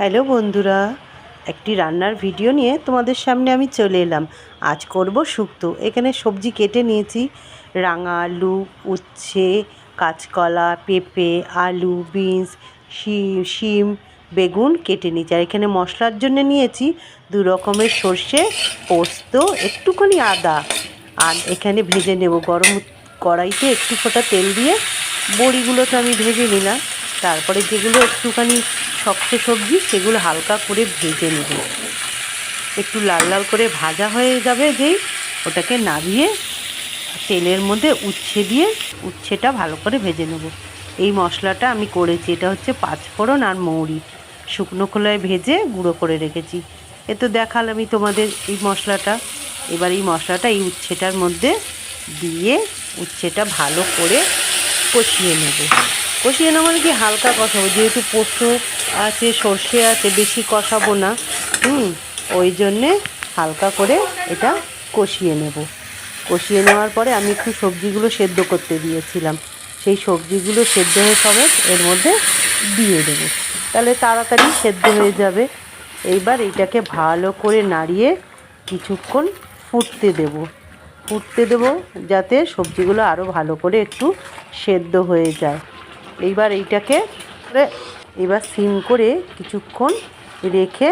Hello বন্ধুরা, একটি রান্নার ভিডিও নিয়ে তোমাদের সামনে আমি চলে এলাম। আজ করব শুক্তো। এখানে সবজি কেটে নিয়েছি, রাঙা আলু, উচ্ছে, কাঁচকলা, পেঁপে, আলু, বিনস, শিম, বেগুন কেটে নিয়েছি। আর এখানে মশলার জন্য নিয়েছি 2 রকমের সর্ষে, পোস্ত, একটুখানি আদা। আর এখানে ভেজে নেব গরম কড়াইতে একটু ফোঁটা তেল দিয়ে বড়িগুলো তো আমি ভেজে নিলাম। তারপরে যেগুলো একটুখানি শক্ত সবজি সেগুলো হালকা করে ভেজে নেব। একটু লাল লাল করে ভাজা হয়ে যাবে যেই, ওটাকে নামিয়ে তেলের মধ্যে উচ্ছে দিয়ে উচ্ছেটা ভালো করে ভেজে নেব। এই মশলাটা আমি করেছি, এটা হচ্ছে 5 ফোড়ন আর মৌরি শুকনো খোলায় ভেজে গুঁড়ো করে রেখেছি। এ তো দেখালামই তোমাদের এই মশলাটা। এবার এই মশলাটা এই উচ্ছেটার মধ্যে দিয়ে উচ্ছেটা ভালো করে কষিয়ে নেব। কষিয়ে নেব মানে কি হালকা কষাবো, যেহেতু পোস্ত আছে, সর্ষে আছে, বেশি কষাবো না। ওই জন্যে হালকা করে এটা কষিয়ে নেব। কষিয়ে নেওয়ার পরে আমি একটু সবজিগুলো সেদ্ধ করতে দিয়েছিলাম, সেই সবজিগুলো সেদ্ধ হয়ে সবে এর মধ্যে দিয়ে দেবো, তাহলে তাড়াতাড়ি সেদ্ধ হয়ে যাবে। এইবার এইটাকে ভালো করে নাড়িয়ে কিছুক্ষণ ফুটতে দেবো যাতে সবজিগুলো আরও ভালো করে একটু সেদ্ধ হয়ে যায়। এইবার এইটাকে এবার সিম করে কিছুক্ষণ রেখে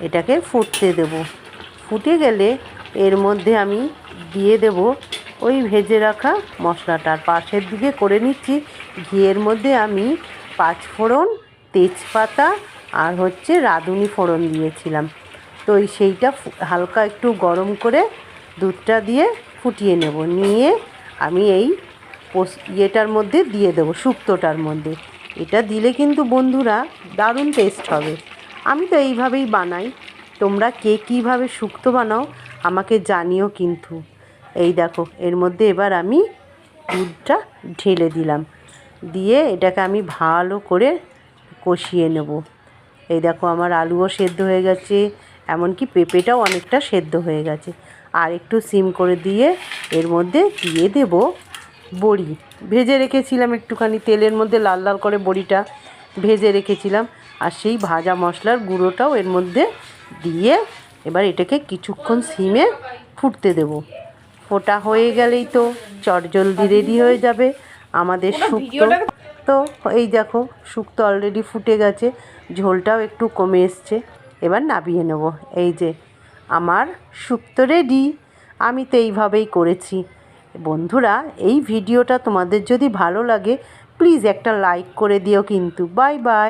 এটাকে ফুটতে দেব। ফুটে গেলে এর মধ্যে আমি দিয়ে দেব ওই ভেজে রাখা মশলাটার পাশের দিকে করে নিচ্ছি। ঘিয়ের মধ্যে আমি 5 ফোড়ন, তেজপাতা আর হচ্ছে রাঁধুনি ফোড়ন দিয়েছিলাম। তো সেইটা হালকা একটু গরম করে দুধটা দিয়ে ফুটিয়ে নেব। নিয়ে আমি এই ইয়েটার মধ্যে দিয়ে দেবো, শুক্তোটার মধ্যে। এটা দিলে কিন্তু বন্ধুরা দারুণ টেস্ট হবে। আমি তো এইভাবেই বানাই, তোমরা কে কীভাবে শুক্তো বানাও আমাকে জানিও কিন্তু। এই দেখো, এর মধ্যে এবার আমি দুধটা ঢেলে দিলাম, দিয়ে এটাকে আমি ভালো করে কষিয়ে নেব। এই দেখো, আমার আলুও সেদ্ধ হয়ে গেছে, এমনকি পেঁপেটাও অনেকটা সেদ্ধ হয়ে গেছে। আর একটু সিম করে দিয়ে এর মধ্যে দিয়ে দেব বড়ি। ভেজে রেখেছিলাম একটুখানি তেলের মধ্যে, লাল লাল করে বড়িটা ভেজে রেখেছিলাম। আর সেই ভাজা মশলার গুঁড়োটাও এর মধ্যে দিয়ে এবার এটাকে কিছুক্ষণ সিমে ফুটতে দেব। ফোটা হয়ে গেলেই তো চটজলদি রেডি হয়ে যাবে আমাদের শুক্তো। তো এই দেখো, শুক্তো অলরেডি ফুটে গেছে, ঝোলটাও একটু কমে এসছে। এবার নামিয়ে নেব। এই যে আমার শুক্তো রেডি। আমি তো এইভাবেই করেছি। বন্ধুরা, এই ভিডিওটা তোমাদের যদি ভালো লাগে প্লিজ একটা লাইক করে দিও কিন্তু। Bye bye.